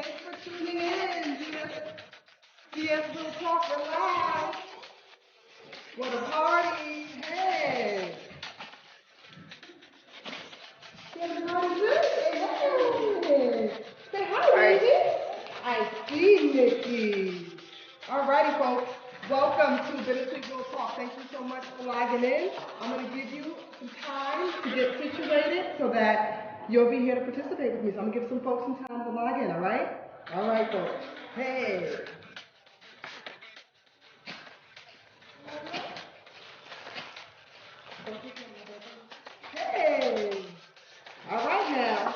Thanks for tuning in. GS Little Talk Live. What a party. Hey. Everybody good? Hey. Say hi, lady. I see Nikki. Alrighty, folks. Welcome to BitterSweet Little Talk. Thank you so much for logging in. I'm going to give you some time to get situated so that you'll be here to participate with me. So I'm going to give some folks some time to log in, all right? All right, folks. Hey. Hey. All right, now.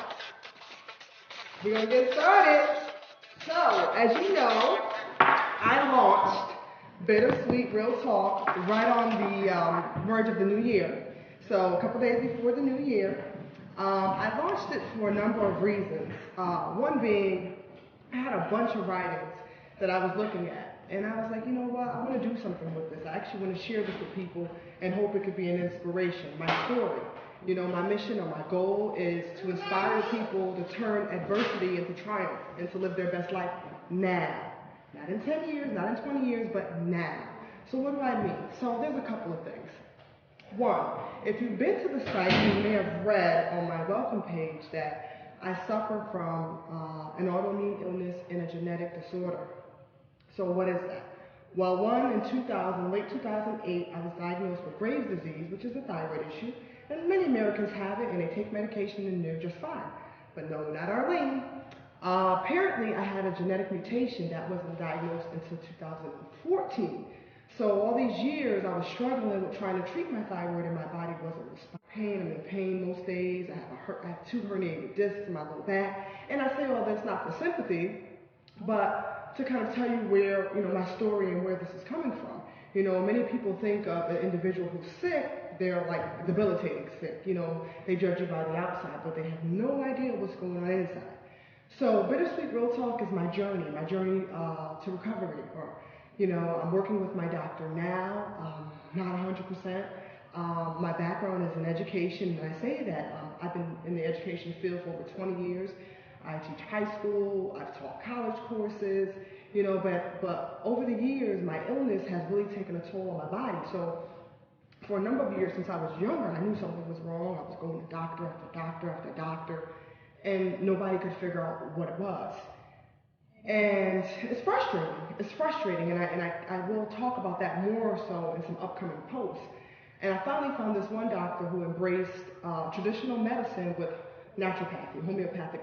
We're going to get started. So, as you know, I launched BitterSweet Real Talk right on the verge of the new year. So, a couple days before the new year, I launched it for a number of reasons. One being, I had a bunch of writings that I was looking at, and I was like, you know what, I want to do something with this. I actually want to share this with people and hope it could be an inspiration. My story. You know, my mission or my goal is to inspire people to turn adversity into triumph and to live their best life now. Not in 10 years, not in 20 years, but now. So what do I mean? So there's a couple of things. One, if you've been to the site, you may have read on my welcome page that I suffer from an autoimmune illness and a genetic disorder. So what is that? Well, in late 2008, I was diagnosed with Graves' disease, which is a thyroid issue. And many Americans have it, and they take medication and they're just fine. But no, not Arlene. Apparently, I had a genetic mutation that wasn't diagnosed until 2014. So all these years, I was struggling with trying to treat my thyroid, and my body wasn't responding. I'm in pain most days. I have 2 herniated discs in my low back. And I say all this not for sympathy, but to kind of tell you where, my story and where this is coming from. Many people think of an individual who's sick, they're like debilitating sick. They judge you by the outside, but they have no idea what's going on inside. So BitterSweet Real Talk is my journey to recovery. I'm working with my doctor now, not 100%. My background is in education, and I say that I've been in the education field for over 20 years. I teach high school, I've taught college courses, but over the years, my illness has really taken a toll on my body. So for a number of years since I was younger, I knew something was wrong. I was going to doctor after doctor after doctor, and nobody could figure out what it was. And it's frustrating, and I will talk about that more so in some upcoming posts. And I finally found this one doctor who embraced traditional medicine with naturopathy, homeopathic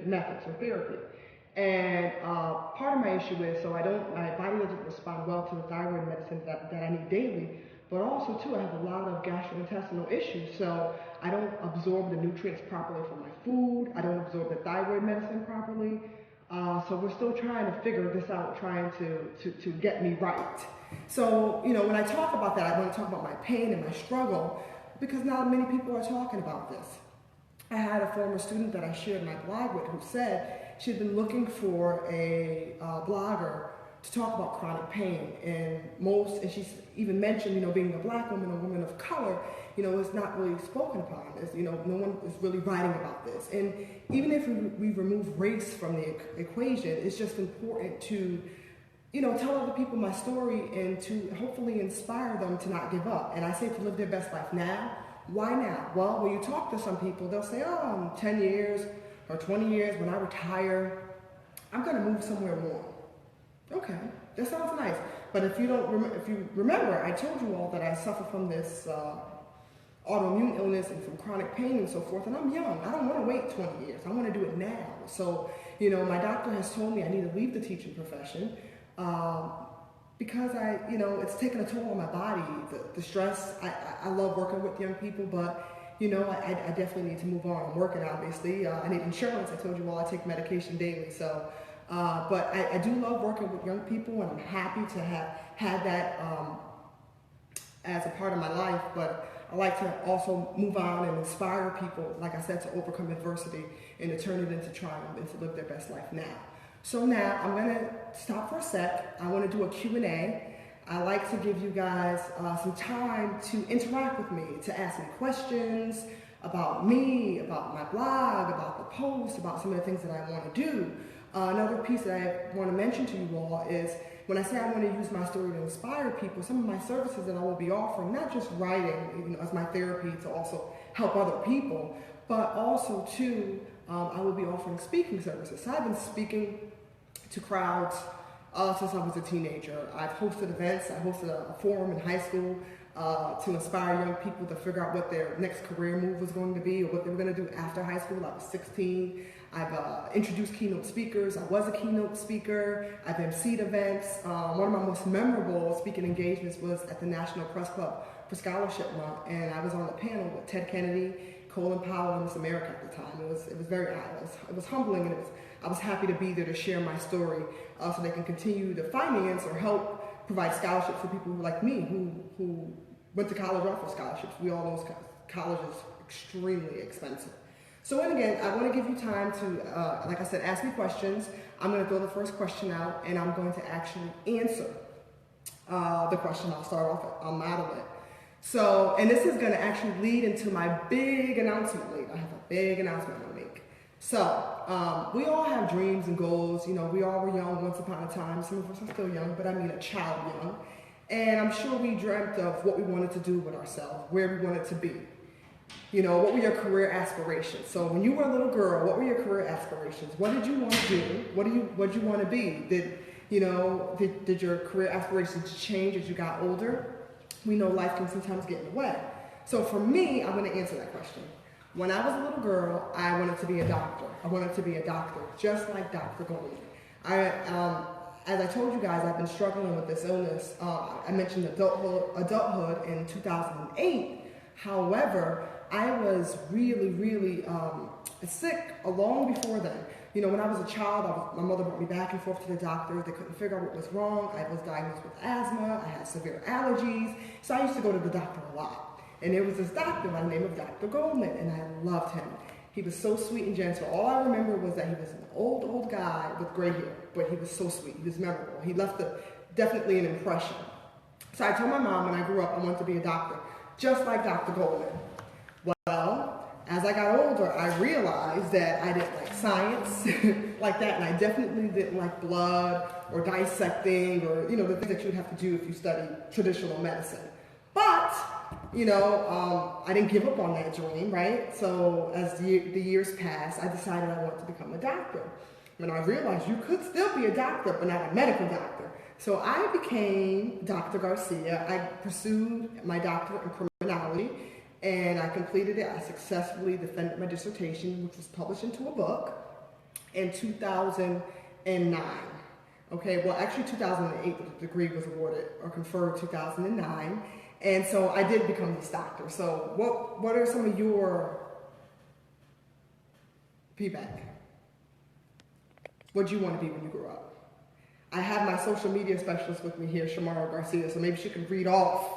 methods or therapy. And part of my issue is, my body doesn't respond well to the thyroid medicine that I need daily, but also too, I have a lot of gastrointestinal issues, so I don't absorb the nutrients properly from my food, I don't absorb the thyroid medicine properly, so we're still trying to figure this out, trying to get me right. So, when I talk about that, I want to talk about my pain and my struggle, because not many people are talking about this. I had a former student that I shared my blog with who said she'd been looking for a blogger to talk about chronic pain, and she's even mentioned, being a black woman, a woman of color, is not really spoken upon. No one is really writing about this. And even if we remove race from the equation, it's just important to, tell other people my story and to hopefully inspire them to not give up. And I say to live their best life now. Why now? Well, when you talk to some people, they'll say, oh, in 10 years or 20 years, when I retire, I'm going to move somewhere warm. Okay, that sounds nice. But if you remember, I told you all that I suffer from this autoimmune illness and from chronic pain and so forth, and I'm young. I don't want to wait 20 years. I want to do it now. So, my doctor has told me I need to leave the teaching profession because it's taken a toll on my body, the stress. I love working with young people, but I definitely need to move on. I'm working, obviously. I need insurance. I told you all I take medication daily. So, but I do love working with young people, and I'm happy to have had that as a part of my life. But I like to also move on and inspire people, like I said, to overcome adversity and to turn it into triumph and to live their best life now. So now I'm going to stop for a sec. I want to do a Q&A. I like to give you guys some time to interact with me, to ask me questions about me, about my blog, about the post, about some of the things that I want to do. Another piece that I want to mention to you all is when I say I want to use my story to inspire people, some of my services that I will be offering, not just writing, as my therapy to also help other people, but also too, I will be offering speaking services. So I've been speaking to crowds since I was a teenager. I've hosted events. I hosted a forum in high school to inspire young people to figure out what their next career move was going to be or what they were going to do after high school. I was 16. I've introduced keynote speakers. I was a keynote speaker. I've emceed events. One of my most memorable speaking engagements was at the National Press Club for Scholarship Month, and I was on the panel with Ted Kennedy, Colin Powell, and Miss America at the time. It was very it was humbling, and I was happy to be there to share my story so they can continue to finance or help provide scholarships for people like me who went to college off of scholarships. We all know college is extremely expensive. So and again, I want to give you time to, like I said, ask me questions. I'm going to throw the first question out, and I'm going to actually answer the question. I'll start off, I'll model it. So, and this is going to actually lead into my big announcement later. I have a big announcement to make. So, we all have dreams and goals. You know, we all were young once upon a time. Some of us are still young, but I mean a child young. And I'm sure we dreamt of what we wanted to do with ourselves, where we wanted to be. You know, what were your career aspirations? So when you were a little girl, what were your career aspirations? What did you want to do? What did you want to be? Did your career aspirations change as you got older? We know life can sometimes get in the way. So for me, I'm going to answer that question. When I was a little girl, I wanted to be a doctor. I wanted to be a doctor, just like Dr. Goldman. As I told you guys, I've been struggling with this illness. I mentioned adulthood in 2008. However, I was really sick long before then. You know, when I was a child, my mother brought me back and forth to the doctors. They couldn't figure out what was wrong. I was diagnosed with asthma. I had severe allergies. So I used to go to the doctor a lot. And there was this doctor by the name of Dr. Goldman, and I loved him. He was so sweet and gentle. All I remember was that he was an old guy with gray hair, but he was so sweet. He was memorable. He left definitely an impression. So I told my mom when I grew up I wanted to be a doctor, just like Dr. Goldman. Well, as I got older, I realized that I didn't like science like that, and I definitely didn't like blood or dissecting or, the things that you'd have to do if you studied traditional medicine. But, I didn't give up on that dream, right? So as the years passed, I decided I wanted to become a doctor. And I realized you could still be a doctor, but not a medical doctor. So I became Dr. Garcia. I pursued my doctorate in criminology, and I completed it. I successfully defended my dissertation, which was published into a book in 2009. Okay, well, actually 2008, the degree was awarded or conferred 2009. And so I did become this doctor. So what are some of your feedback? What did you want to be when you grew up? I have my social media specialist with me here, Shamara Garcia, so maybe she can read off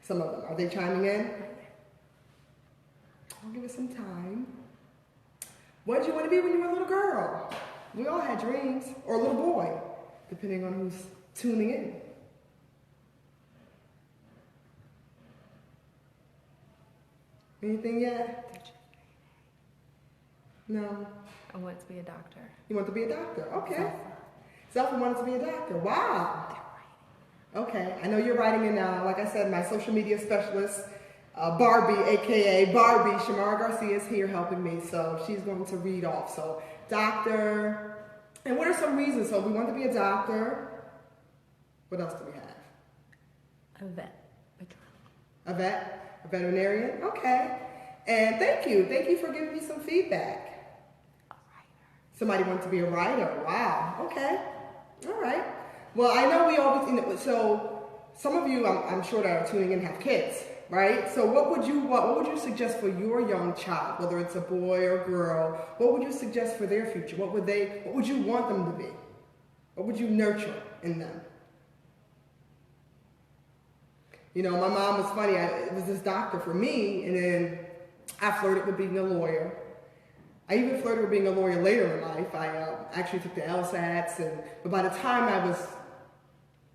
some of them. Are they chiming in? I'll give it some time. What did you want to be when you were a little girl? We all had dreams, or a little boy, depending on who's tuning in. Anything yet? No. I want to be a doctor. You want to be a doctor? Okay. Zelfa wanted to be a doctor. Wow. Okay. I know you're writing it now. Like I said, my social media specialist, Barbie, aka Barbie, Shamara Garcia is here helping me. So she's going to read off. So doctor. And what are some reasons? So we want to be a doctor. What else do we have? A vet. A vet? A veterinarian? Okay. And thank you. Thank you for giving me some feedback. A writer. Somebody wants to be a writer. Wow. Okay. All right. Well, I know we always, so some of you, I'm sure that are tuning in have kids, right? So what would you suggest for your young child, whether it's a boy or girl? What would you suggest for their future? What would you want them to be? What would you nurture in them? My mom was funny. It was this doctor for me, and then I flirted with being a lawyer. I even flirted with being a lawyer later in life. I actually took the LSATs, but by the time I was,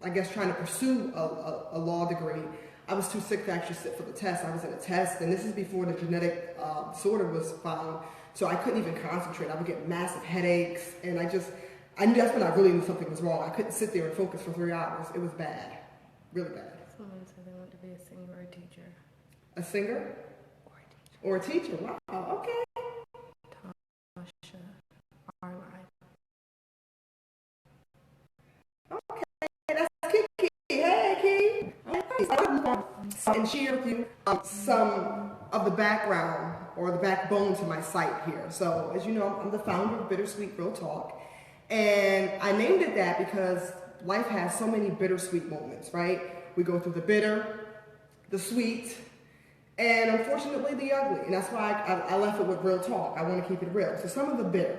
I guess, trying to pursue a law degree, I was too sick to actually sit for the test. I was in a test, and this is before the genetic disorder was found. So I couldn't even concentrate. I would get massive headaches, and I knew that's when I really knew something was wrong. I couldn't sit there and focus for 3 hours. It was bad, really bad. Someone said they want to be a singer or a teacher. A singer? Or a teacher. Wow, okay. Tasha, our life. Okay, that's Kiki. Hey, Kiki. And share with you some of the background or the backbone to my site here. So, as you know, I'm the founder of BitterSweet Real Talk. And I named it that because life has so many bittersweet moments, right? We go through the bitter, the sweet, and unfortunately the ugly. And that's why I left it with real talk. I want to keep it real. So some of the bitter.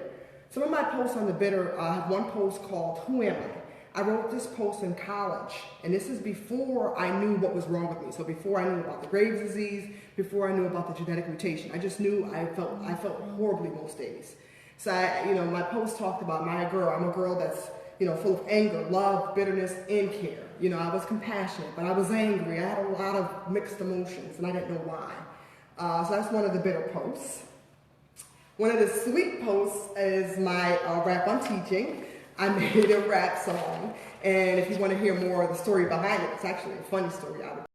Some of my posts on the bitter, I have one post called Who Am I? I wrote this post in college, and this is before I knew what was wrong with me. So before I knew about the Graves' disease, before I knew about the genetic mutation. I just knew I felt horribly most days. So my post talked about I'm a girl that's, full of anger, love, bitterness, and care. I was compassionate, but I was angry. I had a lot of mixed emotions, and I didn't know why. So that's one of the bitter posts. One of the sweet posts is my rap on teaching. I made a rap song, and if you want to hear more of the story behind it, it's actually a funny story. I would